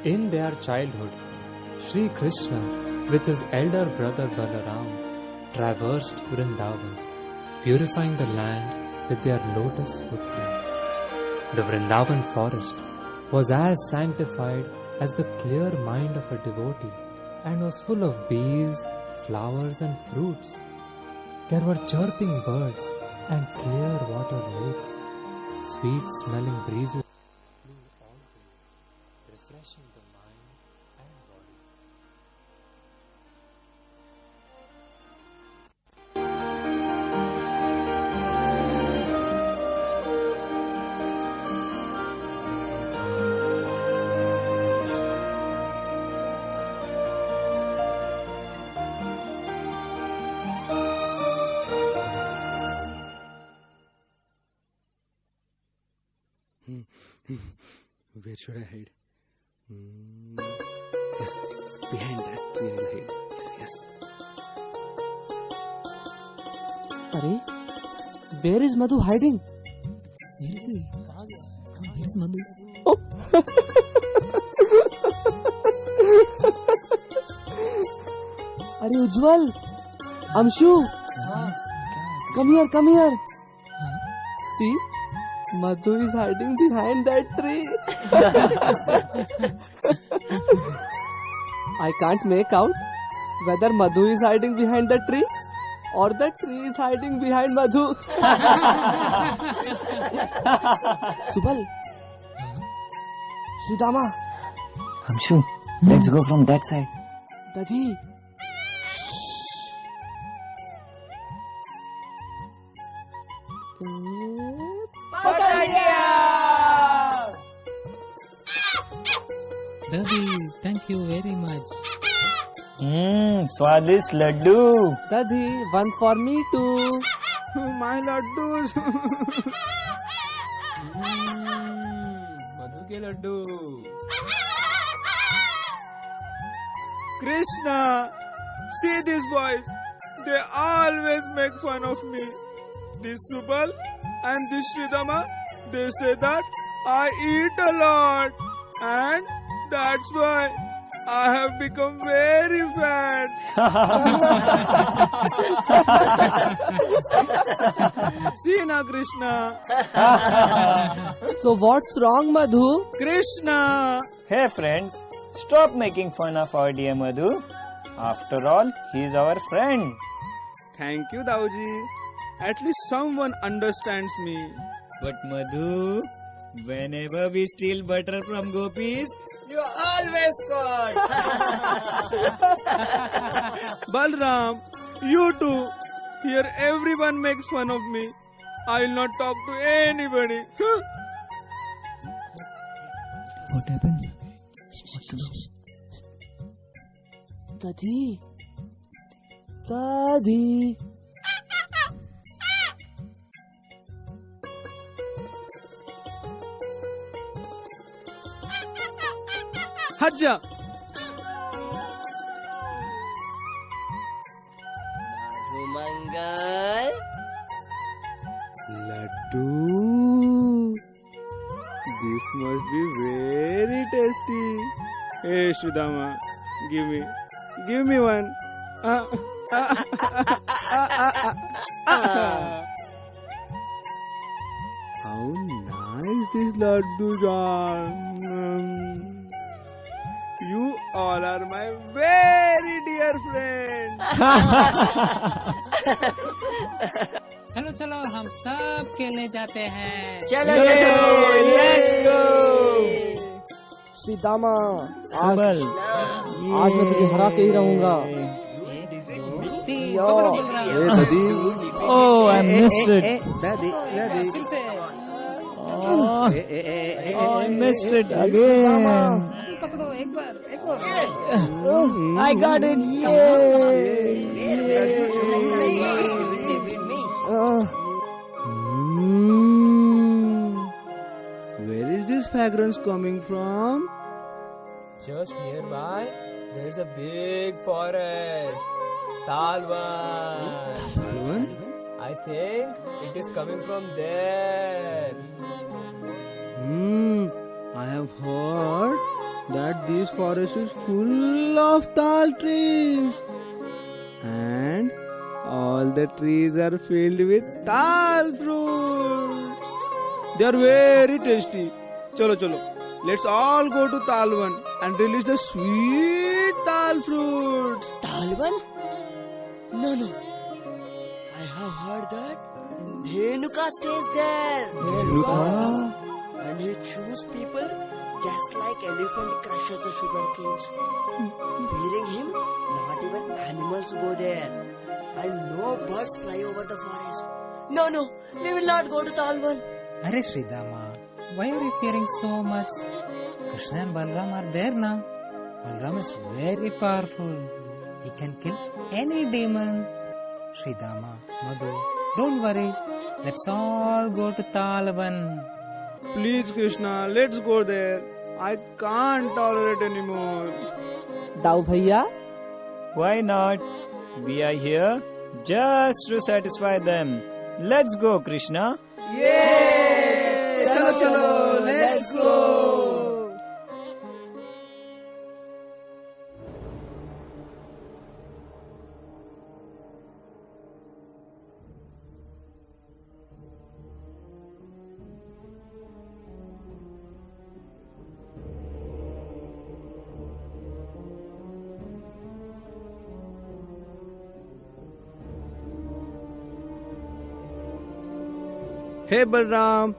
In their childhood, Sri Krishna, with his elder brother Balaram, traversed Vrindavan, purifying the land with their lotus footprints. The Vrindavan forest was as sanctified as the clear mind of a devotee and was full of bees, flowers and fruits. There were chirping birds and clear water lakes. Sweet smelling breezes blew always, refreshing the mind and body. Where should I hide? Yes, behind that tree I'll hide. Yes. Arey, where is Madhu hiding? Where is he? Where is Madhu? Oh. Arey Ujjwal, Amshu, come here. See, Madhu is hiding behind that tree. I can't make out whether Madhu is hiding behind the tree or the tree is hiding behind Madhu. Subal, Sridama, Amshu, let's go from that side. Dadi. Daddy, thank you very much. Swadist laddu. Dadi, one for me too. My laddus. Madhu ke laddu. Krishna, see these boys. They always make fun of me. This Subal and this Sridama, they say that I eat a lot. And that's why I have become very fat. See na, Krishna. So what's wrong, Madhu? Krishna. Hey friends, stop making fun of our dear Madhu. After all, he is our friend. Thank you, Dauji. At least someone understands me. But Madhu, whenever we steal butter from gopis, you always caught. Balram, you too. Here everyone makes fun of me. I will not talk to anybody. What happened? Dadi. Dadi. Hajja. Mangal. Laddu. This must be very tasty. Hey, Sridama, give me one. How nice these laddus are. You all are my very dear friends. चलो चलो हम सब खेलने जाते हैं. चलो Let's go. Sridama, Subal. आज मैं तुझे हरा के ही रहूंगा. पकड़ो Balram. Oh, I missed it. Daddy. Oh, I missed it again. पकड़ो एक बार. I got it. Where is this fragrance coming from? Just nearby, there's a big forest. Talwan. Talwan? I think it is coming from there. I have heard that this forest is full of tal trees. And all the trees are filled with tal fruit. They are very tasty. Chalo, chalo. Let's all go to Talwan and release the sweet tal fruits. Talwan? No. I have heard that Dhenuka stays there. And he chews people just like elephant crushes the sugar canes. Fearing him, not even animals go there. And no birds fly over the forest. No, we will not go to Talwan. अरे Shridama, why are you fearing so much? Krishna and Balram are there now. Balram is very powerful. He can kill any demon. Shridama, Madhu, don't worry. Let's all go to Talvan. Please, Krishna, let's go there. I can't tolerate anymore. दाऊ भैया, Why not? We are here just to satisfy them. Let's go, Krishna. चलो, let's go. Hey Balram,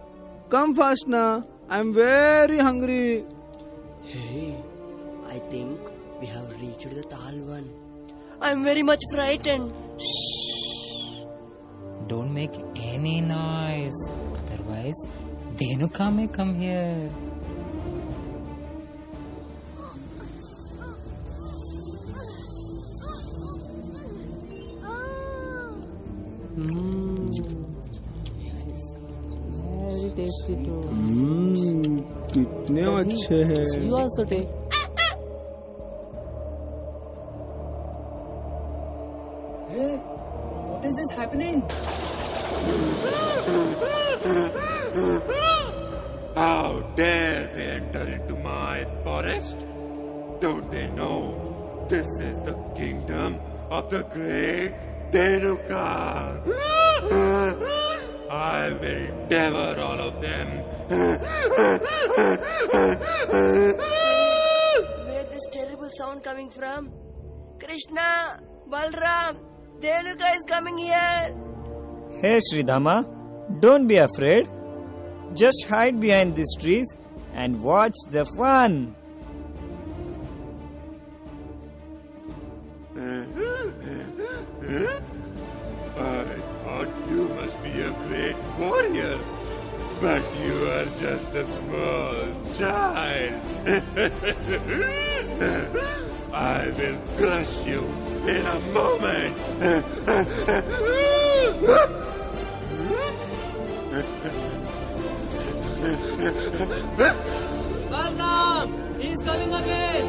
come fast now. I'm very hungry. Hey, I think we have reached the Talwan. I'm very much frightened. Don't make any noise. Otherwise, Dhenuka may come here. Very tasty too. कितने अच्छे हैं. You also take. What is this happening? How dare they enter into my forest? Don't they know this is the kingdom of the great Dhenuka? I will devour all of them. Where this terrible sound coming from? Krishna, Balram, Dhenuka is coming here. Hey, Sridhama, don't be afraid. Just hide behind these trees and watch the fun. I thought you must be a great warrior, but you are just a small child. I will crush you in a moment. Balram! He's coming again!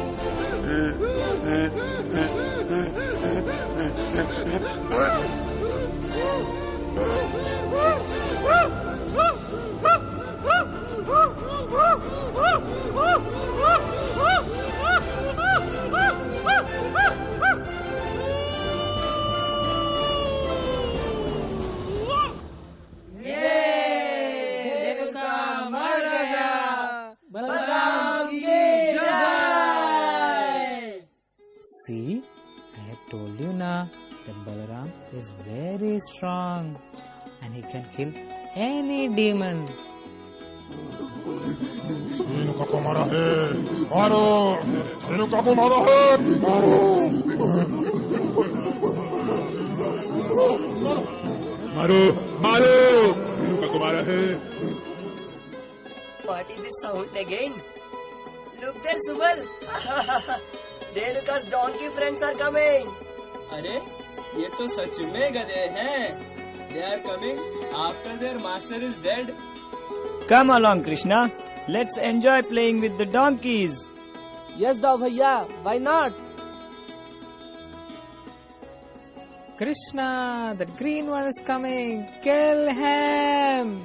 See, I had told you now that Balaram is very strong and he can kill any demon. Renuka को मारा है, मारो! रेणुका को मारा है, मारो! मारो! मारो! रेणुका को मारा है. What is this sound again? Look there, Subal. Dhenuka's donkey friends are coming. अरे ये तो सच में गधे हैं. They are coming after their master is dead. Come along, Krishna. Let's enjoy playing with the donkeys. Yes, दाऊ भैया. Why not? Krishna, the green one is coming. Kill him.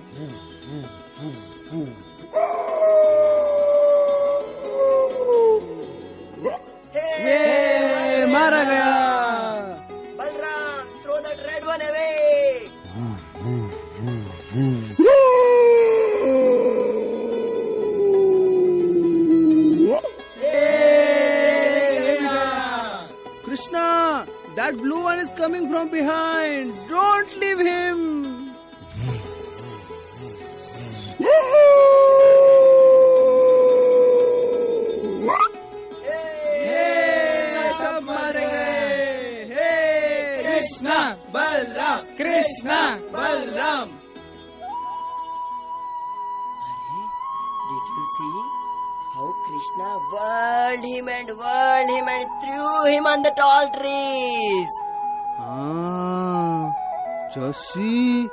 always coming from behind. Don't leave him. Krishna, Balram, Krishna, Balram. Did you see how Krishna whirled him and threw him on the tall trees? Just see,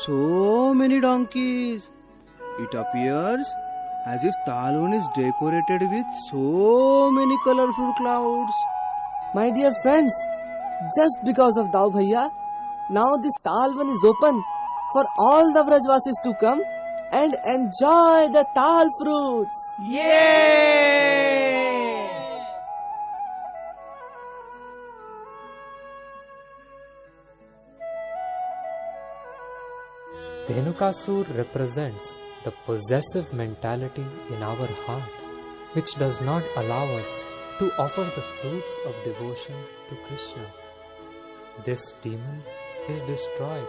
so many donkeys. It appears as if Talwin is decorated with so many colorful clouds. My dear friends, just because of Dao Bhaiya, now this Talvan is open for all the Vrajvasis to come and enjoy the Tal fruits. Yay! Dhenukasur represents the possessive mentality in our heart, which does not allow us to offer the fruits of devotion to Krishna. This demon is destroyed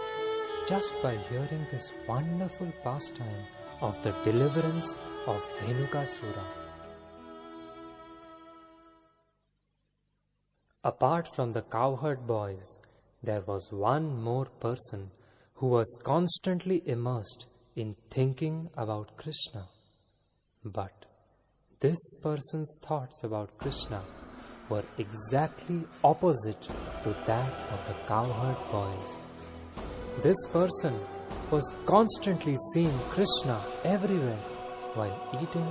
just by hearing this wonderful pastime of the deliverance of Dhenukasura. Apart from the cowherd boys, there was one more person who was constantly immersed in thinking about Krishna. But this person's thoughts about Krishna were exactly opposite to that of the cowherd boys. This person was constantly seeing Krishna everywhere, while eating,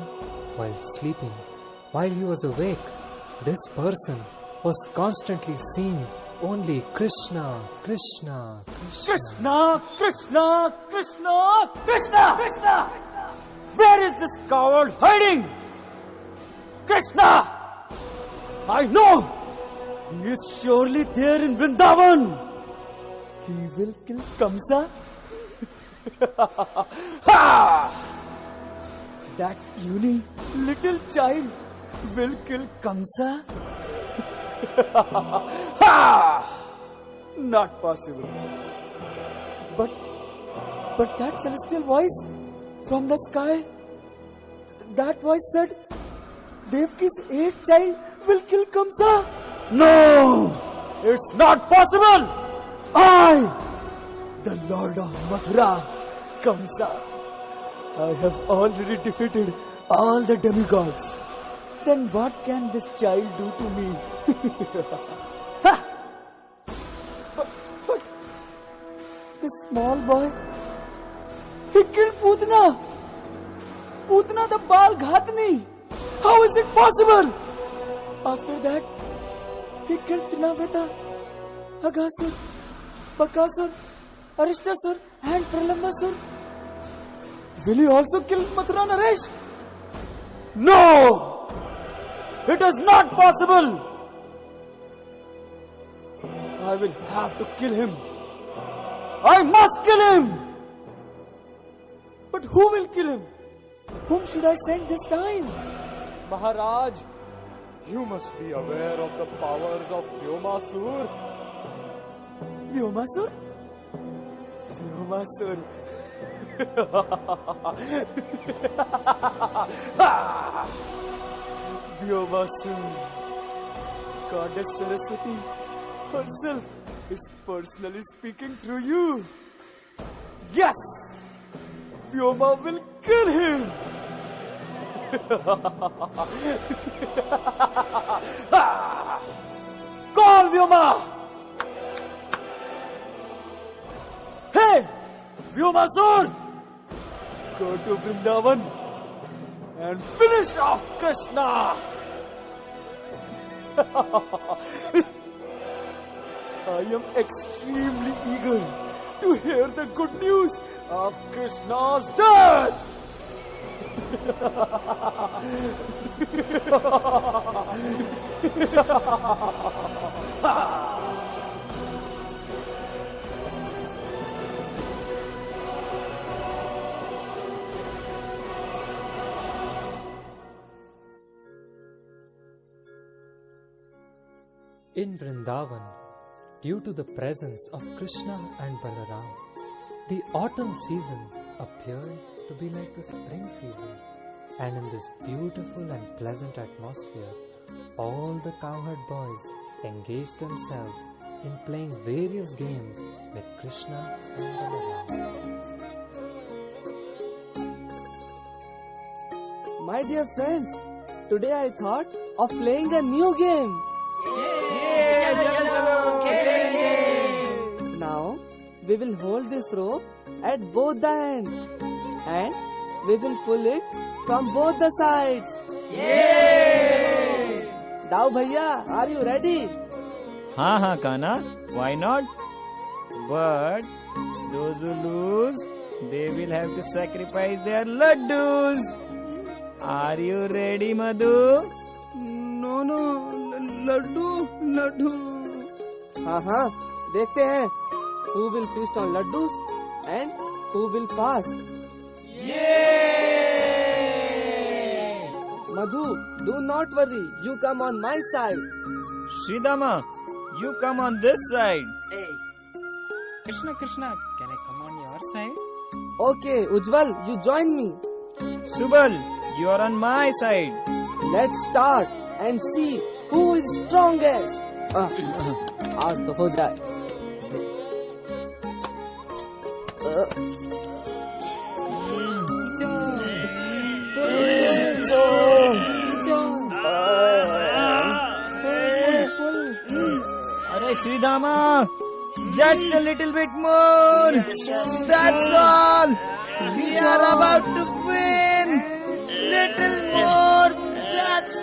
while sleeping, while he was awake. This person was constantly seeing only Krishna, Krishna, Krishna. Krishna, Krishna, Krishna, Krishna, Krishna! Where is this coward hiding? Krishna! I know! He is surely there in Vrindavan! He will kill Kamsa? Ha! That puny little child will kill Kamsa? Ha! Not possible. But that celestial voice from the sky, that voice said, Devki's 8th child will kill Kamsa. No! It's not possible! I, the Lord of Mathura, Kamsa, I have already defeated all the demigods. Then what can this child do to me? Ha! But this small boy, he killed Putana. Putana the Bal Ghatni. How is it possible? After that, he killed Trinavrata, Aghasur, Bakasur, Arishtasur and Pralambasur. Will he also kill Mathura Naresh? No! It is not possible! I will have to kill him. I must kill him! But who will kill him? Whom should I send this time? Maharaj, you must be aware of the powers of Vyomasur. Vyomasur? Vyomasur. Vyomasur. Goddess Saraswati herself is personally speaking through you. Yes! Vyoma will kill him! Call Vyoma! Hey! Vyomasur! Go to Vrindavan and finish off Krishna! I am extremely eager to hear the good news of Krishna's death! In Vrindavan, due to the presence of Krishna and Balaram, the autumn season appeared to be like the spring season. And in this beautiful and pleasant atmosphere, all the cowherd boys engaged themselves in playing various games with Krishna and Balaram. My dear friends, today I thought of playing a new game. Now, we will hold this rope at both the ends and we will pull it from both the sides. Dao Bhaiya, are you ready? हाँ Kana, why not? But those who lose, they will have to sacrifice their laddus. Are you ready, Madhu? No, laddu. हाँ, देखते हैं who will feast on laddus and who will fast. Madhu, do not worry. You come on my side. Sridhama, you come on this side. Krishna, can I come on your side? Okay, Ujjwal, you join me. Subal, you are on my side. Let's start and see who is strongest. आज तो हो जाए. Arey Sridhama, just a little bit more. That's all. We are about to win. Little more. That's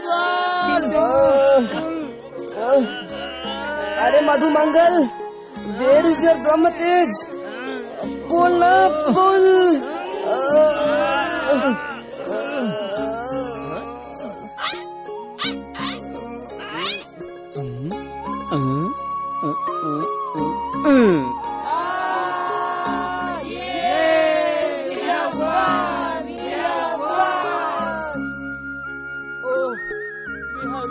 all. अरे मधु मंगल, where is your Brahma Tej? Pull na, pull.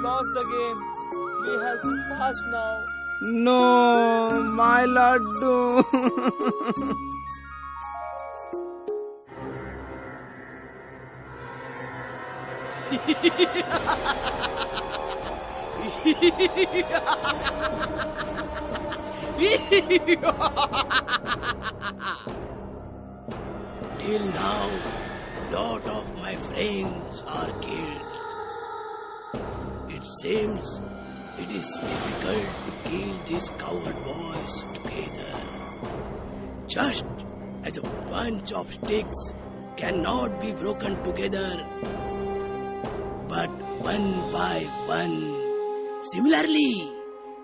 Lost the game. We have to fast now. No, my laddu. Till now, lot of my friends are killed. It seems it is difficult to kill these coward boys together. Just as a bunch of sticks cannot be broken together, but one by one. Similarly,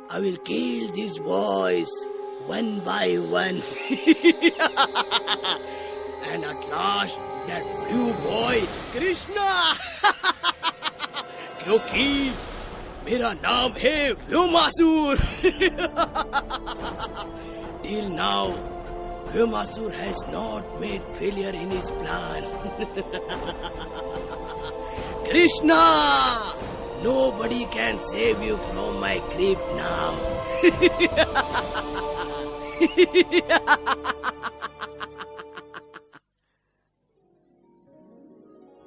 I will kill these boys one by one. And at last, that blue boy, Krishna! क्योंकि मेरा नाम है Vyomasur. Till now, Vyomasur has not made failure in his plan. Krishna, nobody can save you from my grip now.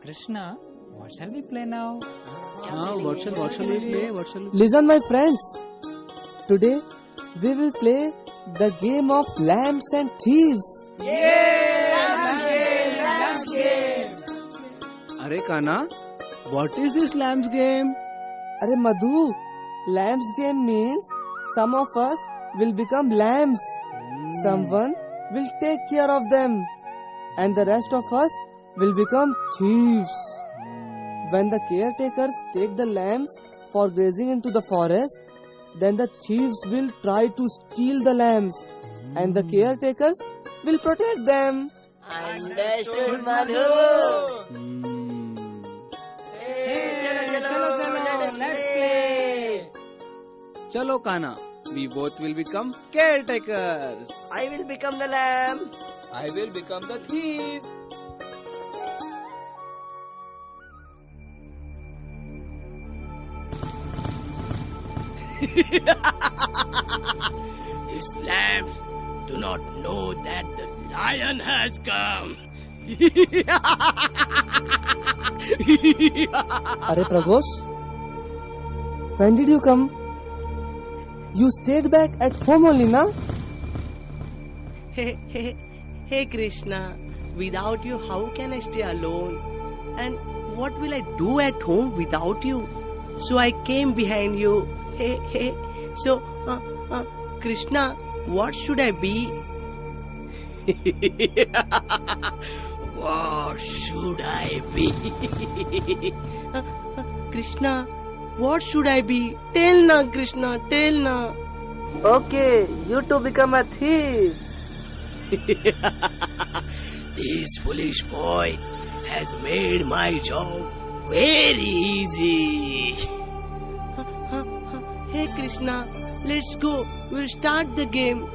Krishna, what shall we play now? What shall we play? Listen, my friends. Today we will play the game of lambs and thieves. Lambs game. Arey Kana, what is this lambs game? Arey Madhu, lambs game means some of us will become lambs. Someone will take care of them, and the rest of us will become thieves. When the caretakers take the lambs for grazing into the forest, then the thieves will try to steal the lambs and the caretakers will protect them. Understood, Madhu. Chalo, let's play. Chalo Kana, we both will become caretakers. I will become the lamb. I will become the thief. These lambs do not know that the lion has come. Arey Pragosh, when did you come? You stayed back at home only, na? Hey Krishna, without you how can I stay alone? And what will I do at home without you? So I came behind you. Hey. So, Krishna, what should I be? What should I be? Krishna, what should I be? Tell na, Krishna, tell na. Okay, you to become a thief. This foolish boy has made my job very easy. Hey Krishna, let's go. We'll start the game.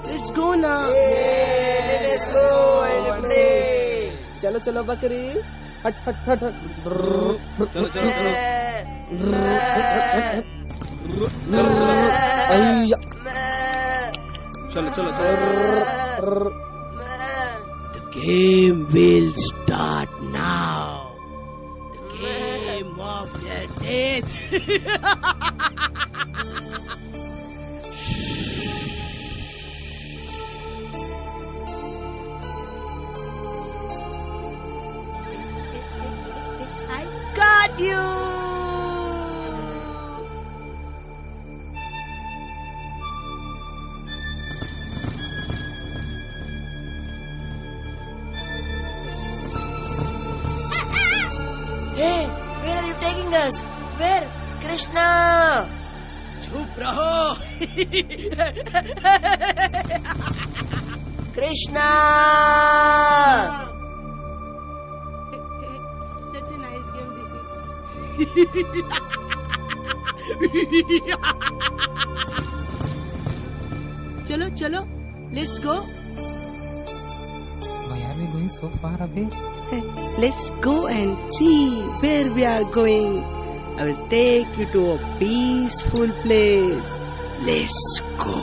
Let's go now. Let us go and play. Chalo bakri. Hut. चलो The game will start now. The game of their death. I got you. Hey, where are you taking us? Where? Krishna! चुप रहो. Krishna! Such a nice game this is. Chalo, let's go. Why are we going so far away? Let's go and see where we are going. I will take you to a peaceful place. Let's go.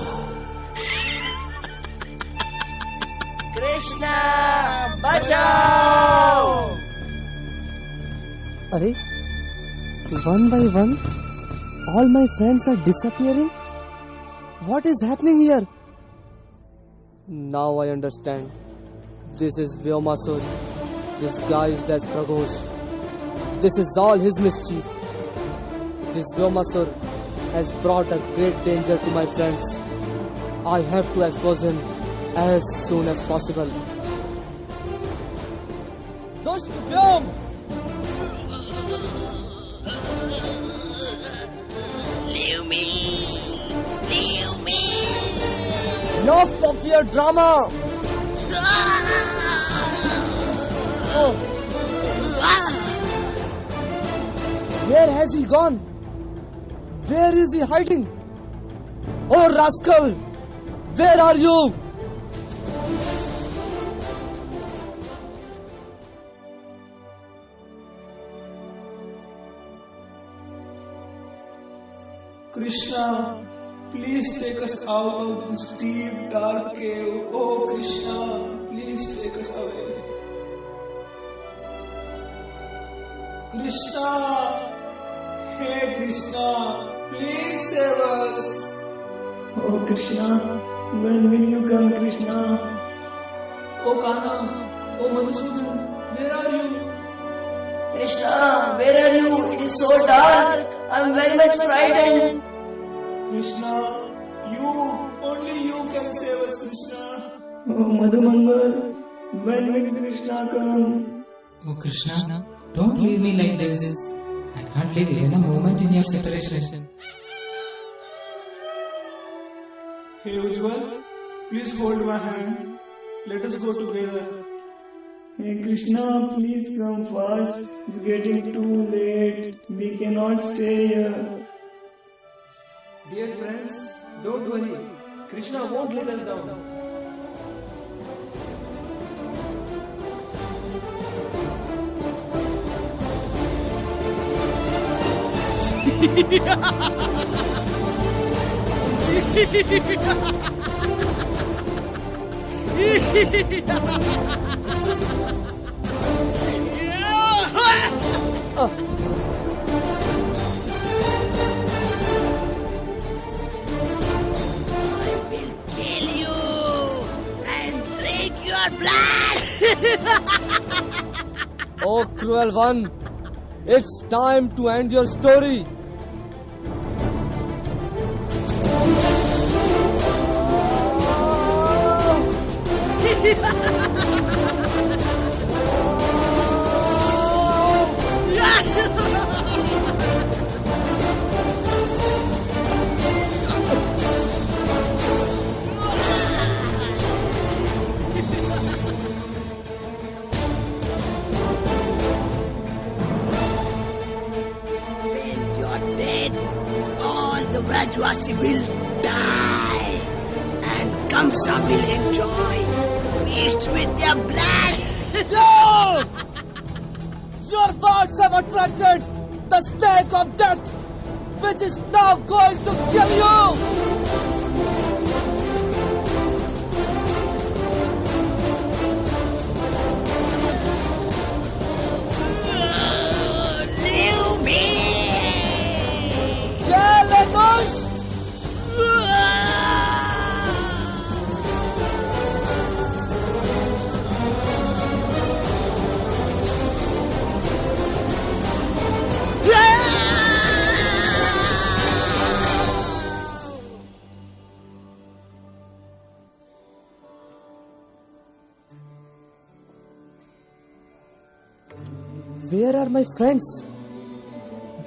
Krishna, bachao! Arey, one by one, all my friends are disappearing. What is happening here? Now I understand. This is Vyomasur. Disguised as Pragosh. This is all his mischief. This Vyomasur has brought a great danger to my friends. I have to expose him as soon as possible. Dush Vyom! Leave me. Enough of your drama! Where has he gone? Where is he hiding? Oh rascal! Where are you? Krishna, please take us out of this deep dark cave. Oh Krishna, please take us away. Krishna, hey Krishna, please save us. Oh Krishna, when will you come, Krishna? Oh Kana, oh Madhusudan, where are you? Krishna, where are you? It is so dark. I am very much frightened. Krishna, only you can save us, Krishna. Oh Madhumangal, when will Krishna come? Oh Krishna, don't leave me like this. I can't live even a moment in your separation. Hey Ujjwal, please hold my hand. Let us go together. Hey Krishna, please come fast. It's getting too late. We cannot stay here. Dear friends, don't worry. Krishna won't let us down. Kill you and drink your blood. Oh, cruel one. It's time to end your story. When you're dead, all the Vrajvasi will die, and Kamsa will enjoy feast with their blood. No! Your words have attracted the snake of death, which is now going to kill you! Leave me! Where are my friends?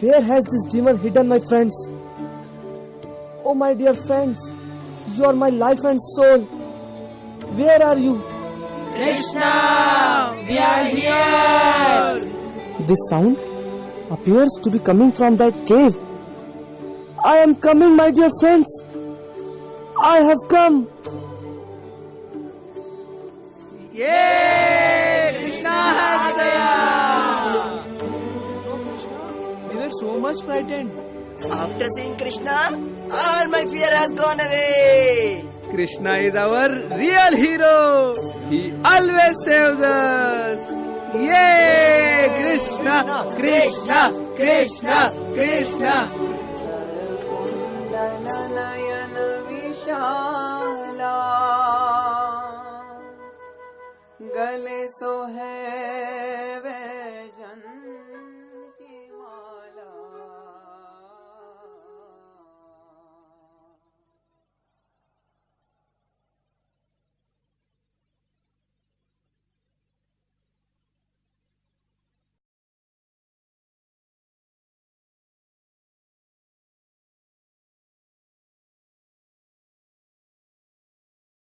Where has this demon hidden my friends? Oh my dear friends, you are my life and soul. Where are you? Krishna, we are here. This sound appears to be coming from that cave. I am coming, my dear friends. I have come. Yay! Krishna has gaya. We were so much frightened. After seeing Krishna, all my fear has gone away. Krishna is our real hero. He always saves us. Yay! Krishna, Krishna, Krishna, Krishna. गले